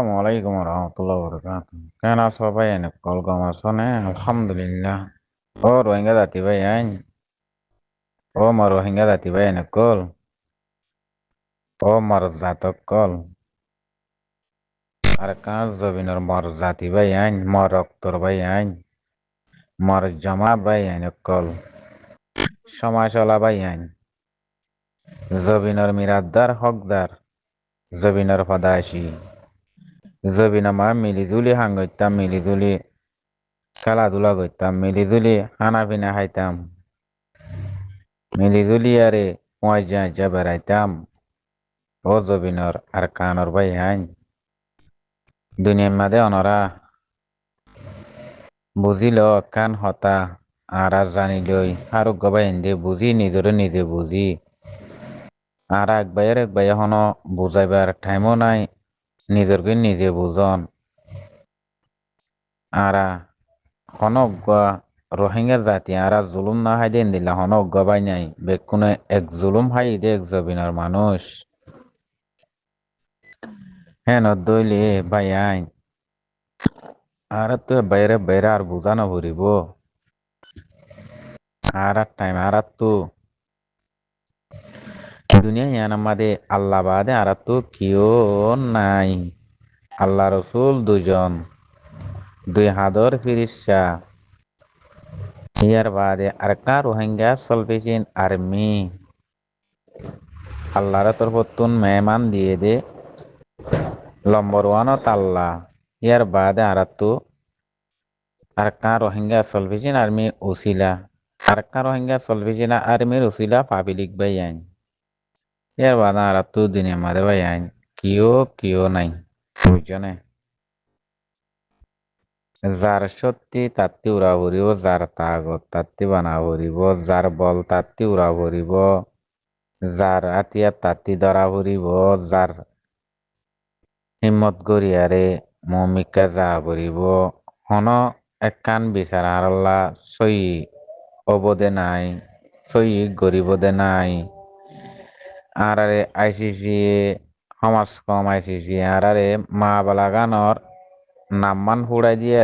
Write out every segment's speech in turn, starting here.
Assalamualaikum warahmatullahi wabarakatuh. কেন আছো ভাই? এনে কল কম আছো নে? আলহামদুলিল্লাহ। ও রোহিঙ্গা জাতি ভাই আইন। ও মর রোহিঙ্গা জাতি ভাই এনে কল। ও মর জাতক কল। আর কাজ জবিনর মর জাতি ভাই আইন। মর রক্তর ভাই আইন। মর জমা ভাই আইন কল। সমাজ চলা ভাই আইন। জবিনর মিরাদ্দার হকদার। জবিনর ফদাইশি। জবিন আমার মিলিজুলি হাঙ্গইতাম মিলিজুলি খেলাধুলা করতাম মিলিজুলি খানা পিনা খাইতাম মিলিজুলি আরে মজা বেড়াইতাম ও জবিনর আর কানর ভাই হাইন দুনিয়ার মাঝে অনরা বুঝিল কান হতা আর জানিলই হারুক গবাই হিন্দে বুঝি নিজরে নিজে বুঝি আর এক ভাই হন বুঝাইবার টাইমও নাই নিজরকে নিজে বুঝন আরা হনজ্ঞ রোহিঙ্গা জাতি আরা জুলুম না হাই দেন দিলা হনজ্ঞ বাই নাই বেকুনে এক জুলুম হাই দে এক জবিনার মানুষ হ্যাঁ নদইলে ভাই আইন আর তো বাইরে বাইরে আর বুঝানো ভরিব টাইম আর তো দুনিয়া ইয়ান আমাদের আল্লাহ বাদে আর তো কেউ নাই আল্লাহ রসুল দুজন দুই হাদর ফিরিসা ইয়ার বাদে আর কা রোহিঙ্গা সলভেশন আর্মি আল্লাহর তরফতুন মেহমান দিয়ে দে নম্বর ওয়ান তাল্লা ইয়ার বাদে আর তো আর কা রোহিঙ্গা সলভেশন আর্মি ওসিলা আর কা রোহিঙ্গা সলভেশন আর্মির ওসিলা পাবলিক বাই আইন ইয়ার বাদে আর তো দিনে মারে বাই আইন কিও নাই বুঝছনে যার সত্যি তাত্তি উড়া ভরিব যার তাগত তাত্তি বানা ভরিব যার বল তাত্তি উড়া ভরিব যার আতিয়ার তাত্তি ধরা ভরিব যার হিম্মত গড়িয়ারে মমিকা যা ভরিব হন একখান বিচার আল্লাহ সই অবদে নাই সই গরিবদে নাই আর আইসিসি সমাজ কম আইসিসি আর মা বালাগানর নামমান ফুড়াই দিয়ে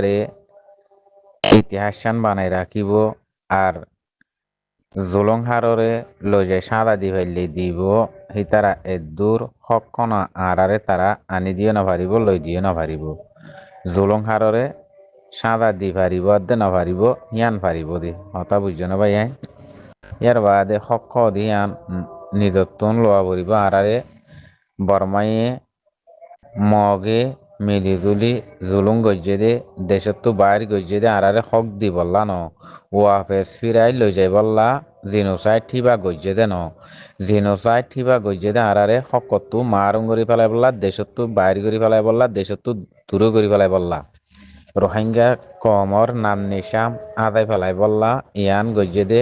ইতিহাসান বানাই রাখিব আর জুলং হাররে লৈ যায় সাদা দি ফেললে দিব সি তারা এদূর হকন আরারে তারা আনি দিও না পারিব লৈ দিও না পারিব জুলং হাররে সাদা দি পারিব আদে না পারিব ইয়ান পারিব দি হতা বুঝছ না ভাই ইয়ার বাদে হক দি ইয়ান নিজত্বন লোয়া পড়িব আরারে বর্মাইয়ে মগে মিলিজুলি জুলুম গজ্জে দে দেশত তো বাইর গজ্জে দে আরারে হক দি বললা ন ওয়াফেস ফিরাই লৈ যাই বললা জিনোসাইড ঠিবা গজ্জে দে ন জিনোসাইড ঠিবা গজ্জে দে আরারে হকতো মারুং করি পেলাই বললা দেশত তো বাইর করি পেলাই বললা দেশত তো দূরে করি পেলাই বললা রোহিঙ্গা কমর নাম নিশাম আদায় পেলাই বললা ইয়ান গজ্জে দে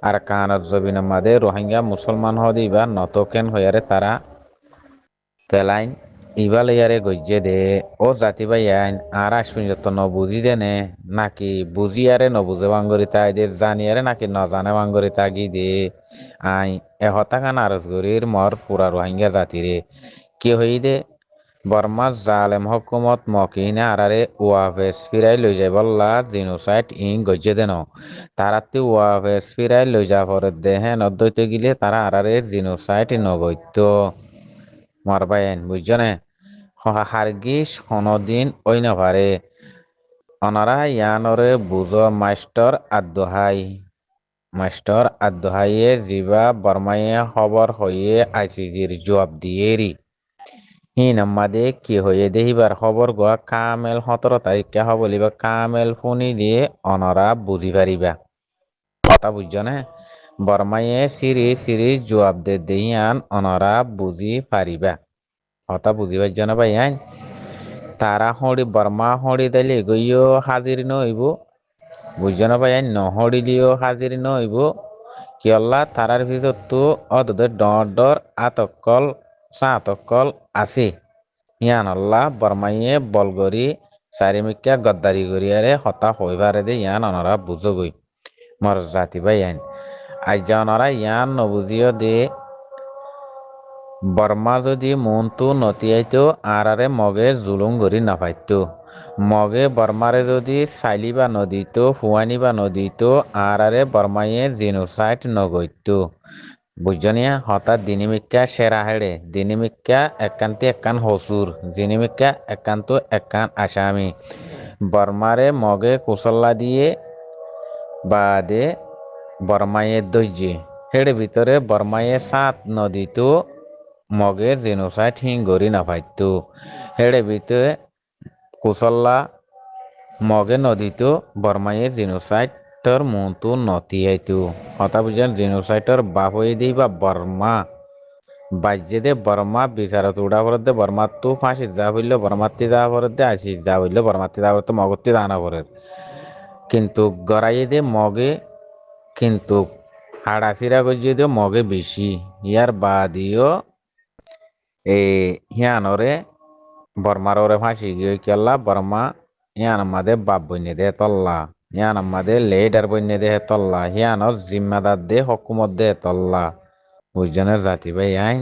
আর কানত জবিন মাদে রোহিঙ্গা মুসলমান হদি বা নতকেন হইয়ারে তারা পেলাইন ইবাল ইয়ারে গজ্জে দে ও জাতি ভাই আইন আর আসুন যত ন বুঝি দেনে নাকি বুঝি আরে ন বুঝে বাঙ্গরি তাই দে জানি আরে নাকি ন জানে বাঙ্গরি তাগি দে আই এহতা খান আরজ গরির মর পুরা রোহিঙ্গা জাতি রে কি হই দে বর্মা জালেম হকুমত মকিনে আরারে ওয়াভেস ফিরাই লই যাই বললা জিনোসাইড ইং গজ্জে দেন তারাতে ওয়াভেস ফিরাই লই যা পরে দেহে নদ্দইতে গিলে তারা আরারে জিনোসাইড নগত্য মারবাইন বুঝছনে হারগিস হনদিন ওই নভারে অনারা ইয়ানরে বুঝ মাস্টার আদহাইয়ে জিবা বর্মাইয়ে খবর হইয়ে আইসিজির জবাব দিয়েরি হিন আমাদে কি হইয়ে দেহিবার খবর গোয়া কামেল 17 তারিখে হবলিবা কামেল ফোনি দিয়ে অনরা বুঝি পারিবা কথা বুঝছনে বর্মাইয়ে সিরি জবাব দে দেহিয়ান অনরা বুঝি পারিবা কথা বুঝি পারছ না ভাই আইন তারা হড়ি বর্মা হড়ি দিলে গইও হাজির নইব বুঝছ না ভাই আইন নহড়িলিও হাজির নইব কি আল্লাহ তারার ভিতর তো অতদের ডর আতকল সাতকল আছে ইয়ান আল্লাহ বর্মাইয়ে বলগরি চারিমিকা গদ্দারি করিয়ারে হতা হইবারে দে ইয়ান অনরা বুঝগই মর জাতি ভাই আইন আজ অনরা ইয়ান নবুঝিও দে বর্মা যদি মনটো নতিয়াইতো আরারে মগে জুলুম গরি নাপাইতো মগে বর্মারে যদি চাইলিবা নদীতো হুয়ানিবা নদীতো আরারে বর্মায়ে জিনোসাইড নগৈতো বুঝজনিয়া হঠাৎ দিনিমিক্কা সেরা হেড়ে দিনিমিক্কা একান্তি একান হসুর জিনিমিক্কা একান্ত একান আসামি বর্মারে মগে কুসল্লা দিয়ে বাদে বর্মায়ে দৈর্যে হেড়ে ভিতরে বর্মায়ে সাত নদীতো মগে জেনোসাইড হিঙ্গরি নাপাইতো হেড়ে ভিতরে কুসল্লা মগে নদীতো বর্মায়ে জেনোসাইডর মুন্তু নতিয়াইতো হতা বুঝেন জেনোসাইডর বাপ হয়ে দিই বা বর্মা বাজ্যে দে বর্মা বিচারত উড়া পরে বর্মাত্তু ফাঁসি যা হইল বর্মাত্তি যা পরে আসি যা হইল বর্মাত্তি যা পরে মগত্তি দানা পরে কিন্তু গড়াইয়ে দে মগে কিন্তু হাড়াচিরা গজিয়ে দিও মগে বেশি ইয়ার বাদিও এই হিয়ানরে বর্মারে ফাঁসি গিয়ে কেলা বর্মা হিয়ান আমাদের বাপ বন্যে দে তল্লা হিয়ান আমাদের লেডার বন্যে দে তল্লা হিয়ানর জিম্মাদার দে হকুমত দে তল্লা বুঝজনের জাতি ভাই আইন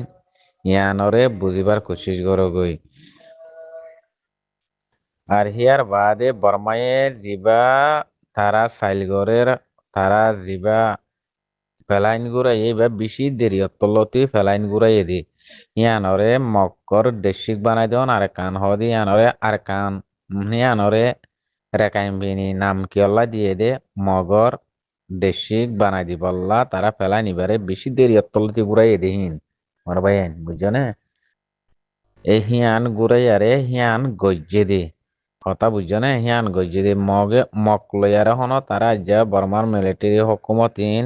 ইয়ানরে বুঝিবার কোশিশ করো গই আর হিয়ার বাদে বর্মায়ের জিবা তারা সাইলগরের তারা জিবা ফেলাইন গুড়াই এইবার বেশি দেরি অতলতি ফেলাইন গুড়াই দি ইয়ানরে মক্কর দেশিক বানাই দেন আর কান হদি ইয়ানরে আর কান ইয়ানরে রেকাইম বিনি নাম কিয়ল্লা দিয়ে দে মগর দেশিক বানাই দি বললা তারা ফেলাই নিবারে বেশি দেরি অতলতি গুড়াই দিহিন মর ভাই বুঝছো না এই হিয়ান গুড়াই আরে হিয়ান গজ্জে দে কথা বুঝছো না হিয়ান গজ্জে দে মগে মক লয়ারে হন তারা যা বর্মার মিলিটারি হকুমতিন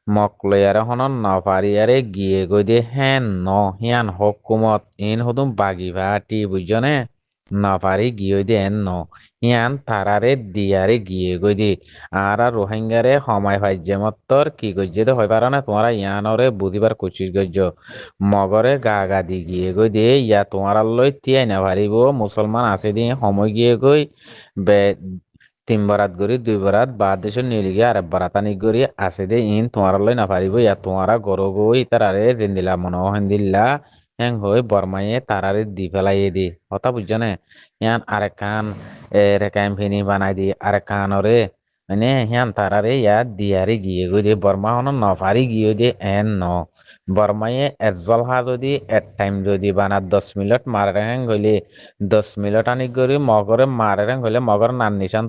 মকলয়ারে হনন নপারিয়ারে গিয়ে গই দে হেন ন হিয়ান হকুমত ইন হুদুম বাগি ভাটি বুঝনে নপারি গিয়ে দে হেন ন হিয়ান তারারে দিয়ারে গিয়ে গই দে আর রোহিঙ্গারে সময় ভাজ্য মত্তর কি গজ্জে দে হয় পারা না তোমারা ইয়ানরে বুঝিবার কোচিস গজ্জ মগরে গা গা দি গিয়ে গই দে ইয়া তোমার লই তিয়াই না পারিব মুসলমান আছে দিয়ে সময় গিয়ে গই বে 3 বরাত গরি 2 বরাত বা দেশের নিলিগে আর বারাতানি গরি আছে দে ইন তোমার লই না পারিব ইয়া তোমারা গরো গই তারারে জিন্দিলা মনো হেন্দিল্লা হ্যাং হই বর্মায়ে তারারে দি ফেলাইয়ে দি কথা বুঝছ না ইয়ান আরেকান রেকাইম ফিনি বানাই দি আরেকানরে মানে হিয়ান তারারে ইয়া দিয়ারে গিয়ে গই দে বর্মা হন নফারি গিয়ে দে এন ন বর্মায়ে এজল হা যদি এট টাইম যদি বানা 10 মিনিট মারে হ্যাং হইলে 10 মিনিট আনি করি মগরে মারে হইলে মগর নাম নিশান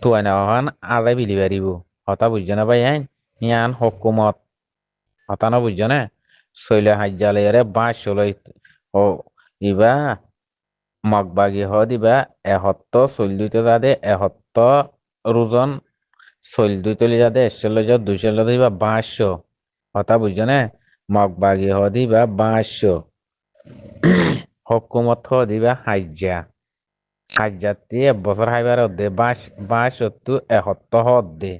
তুয়াই না হন আলাই বিলি পারিব হতা বুঝছ না ভাই আইন ইয়ান হকুমত হতা না বুঝছ না শৈলে হাজ্জালে বাঁশ চলাই ও ইবা মগবাগি হ দিবা এহত্ত চল দুইতে যাদে এহত্ত ওজন চল দুইতলি যাদে 100 200 দিবা 500 হতা বুঝছ না মগবাগি হ দিবা 500 হকুমত হ দিবা হাজার বছর হাইবার দে বাঁশ সত্তু এহত্ত দে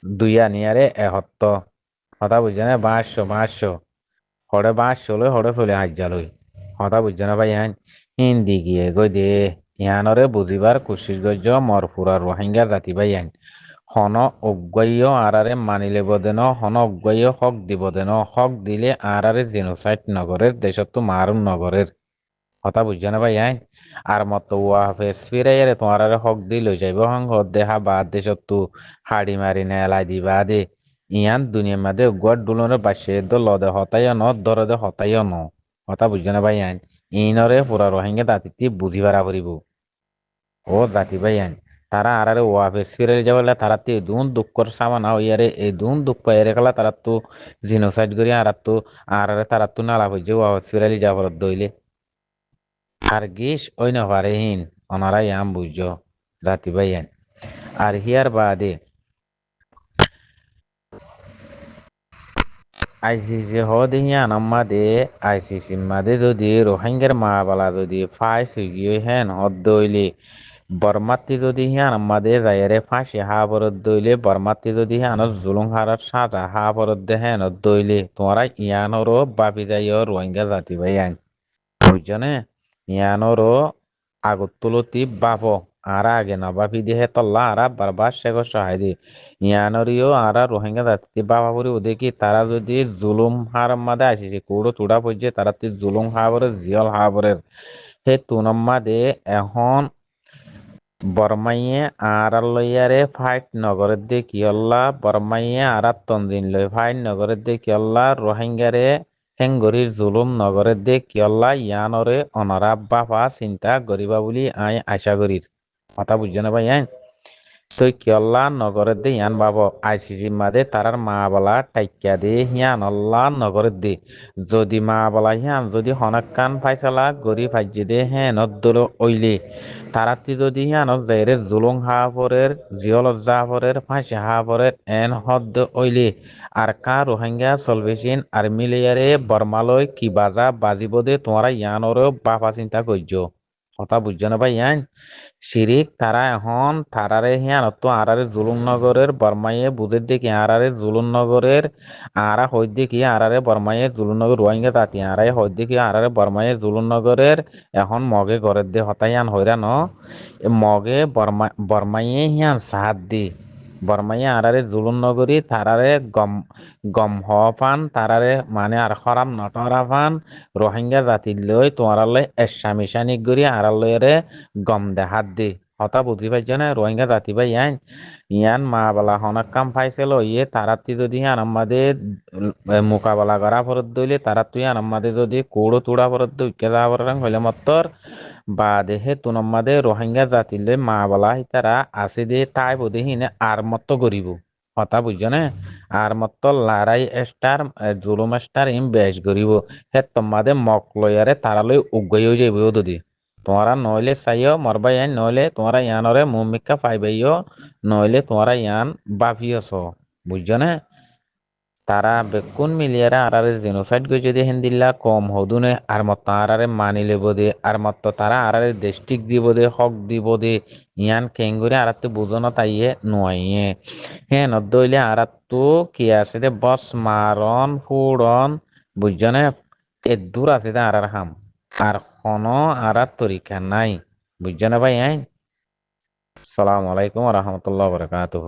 দুই আনিয়ারে এহত্ত কথা বুঝছে না 500 হরে 500 লই হরে চলে হাজ্জা লই কথা বুঝছে না ভাই হ্যাঁ হিন্দি গিয়ে গই দে ইহানরে বুঝিবার কোশিশ গজ্জ মরফুরা রোহিঙ্গা জাতি ভাই হ্যাঁ হন অজ্ঞাইয় আরারে মানিলে বদেন হন অজ্ঞাইয় হক দিব দেন হক দিলে আরারে জেনোসাইড নগরের দেশত মারুন নগরের কথা বুঝছো না ভাই আইন আর মত ওয়াফেস ফিরাইয়ারে তোমার হক দি লই যাইব হং দেহা বাদ দেশত তু হাড়ি মারি নে এলাই দিবা দে ইয়ান দুনিয়ার মাঝে গোয়ার ডুলনের বাসে দ লদে হতাইয় ন দরদে হতাইয় ন কথা বুঝছো না ভাই আইন ইনরে পুরা রোহিঙ্গা দাতিতি বুঝি পারা পড়িব ও জাতি ভাই আইন তারা আরারে ওয়াফেস ফিরাই যাবলে তারা তে দুন দুঃখর সামানা হইয়ারে এই দুন দুঃখ পাইয়ারে খেলা তারা তো জিনোসাইড করি আর তো আরারে তারা তো নালা হইছে ওয়াফেস ফিরাইলি যাবার দইলে হারগিস ওই নভারেহীন ওনারা ইয়াম বুঝো জাতি ভাইয়ান আর হিয়ার বাদে আইসিসি হদিহিয়ান আমাদে আইসিসি মাদে যদি রোহিঙ্গার মাবালা যদি ফাইস হইগিয়ে হেন হদ দইলে বর্মাত্তি যদি হিয়ান আমাদে যাইরে ফাঁসি হা বরদ দইলে বর্মাত্তি যদি হিয়ানত জুলুং হারার সাজা হা বরদ দে হেন দইলে তোমরা ইয়ানরও বাপি যাইও রোহিঙ্গা জাতি ভাইয়ান বুঝছো না ইয়ানরও আগত তুলতি বাপ আরা আগে নবাবি দেহে তল্লা আরা বারবার শেখ সহায় দি ইয়ানরিও আরা রোহিঙ্গা জাতি বাবা পরি ওদেরকে তারা যদি জুলুম হার মাদে আসিছে কোড়ো তুড়া পড়ছে তারা তুই জুলুম হাবরের জিয়ল হাবরের হে তুনম মাদে এখন বরমাইয়ে আর লইয়ারে ফাইট নগরের দে কিয়ল্লা বরমাইয়ে আর তন্দিন লই ফাইট নগরের দে কিয়ল্লা রোহিঙ্গারে হেঙ্গরির জুলুম নগরের দে কিয়ল্লা ইয়ানরে অনরা বাপা চিন্তা করিবা বুলি আই আশা করির কথা বুঝছো না ভাই আইন তই কিয়ল্লা নগরের দে ইয়ান বাব আইসিসি মাদে তারার মা বলা টাইকা দে হিয়ান অল্লা নগরের দে যদি মা বলা হিয়ান যদি হনক কান ফাইসালা গরি ফাইজে দে হ্যাঁ নদ্দল ওইলে তারাতি যদি হিয়ানক যাইরে জুলুং হাফরের জিয়ল জাফরের ফাঁসি হাফরের এন হদ্দ ওইলে আর কা রোহিঙ্গা সলভেশন আর মিলিয়ারে বর্মালয় কি বাজা বাজিব দে তোমরা ইয়ানরেও বাপা চিন্তা করছো কথা বুঝছো না ভাই ইয়ান শিরিক তারা এখন তারারে হিয়ান তো আরারে জুলুম নগরের বর্মাইয়ে বুঝের দেখি আরারে জুলুম নগরের আরা হইদ দেখি আরারে বর্মাইয়ে জুলুম নগর রোহিঙ্গা তাতি আরাই হইদ দেখি আরারে বর্মাইয়ে জুলুম নগরের এখন মগে ঘরের দে হতাইয়ান হইরা ন মগে বর্মাইয়ে হিয়ান সাহাত দি বর্মাইয়ে আরারে জুলুম নগরী তারারে গম গম হফান তারারে মানে আর খরাম নটরা ফান রোহিঙ্গা জাতি লই তোমার লই এসামিশানি গরি আড়ালরে গম দেহাত দি হতা বুঝি পাইছ না রোহিঙ্গা জাতি ভাই ইয়ান ইয়ান মা বালা হনক কাম পাইছিল ইয়ে তারাতি যদি ইয়ান আমাদের মোকাবেলা করা ফরত দইলে তারা তুই ইয়ান আমাদের যদি কোড়ো তুড়া ফরত দইকে যা ফরত হইলে মত্তর বা দেহে তুনম্মাদে রোহিঙ্গা জাতিলে মা বালা তারা আসে দে তাই বোধে হিনে আর মত করিব কথা বুঝছো না আর মত লড়াই স্টার জুলুম স্টার ইম বেশ করিব হে তোমাদের মক লয়ারে তারালৈ উগাইও যাইব যদি তোমরা নইলে চাইও মরবাই আইন নইলে তোমরা ইয়ানরে মুমিকা পাইবাইও নইলে তোমরা ইয়ান বাফিয়ছ বুঝছো না তারা বেকুন মিলিয়ারা আরারে জেনোসাইড গই যদি হেন্দিল্লা কম হদুনে আর মত আরারে মানি লেব দে আর মত তারা আরারে দেশটিক দিব দে হক দিব দে ইয়ান কেঙ্গুরে আরাতে বুঝন তাইয়ে নয় হ্যাঁ নদইলে আরাতো কি আছে দে বস মারন ফুড়ন বুঝছো না এ দূর আছে দে আরার হাম আর কোনো আরার তরিকা নাই বুঝছো না ভাই আইন সালাম আলাইকুম রহমতুল্লাহ বরকাতুহ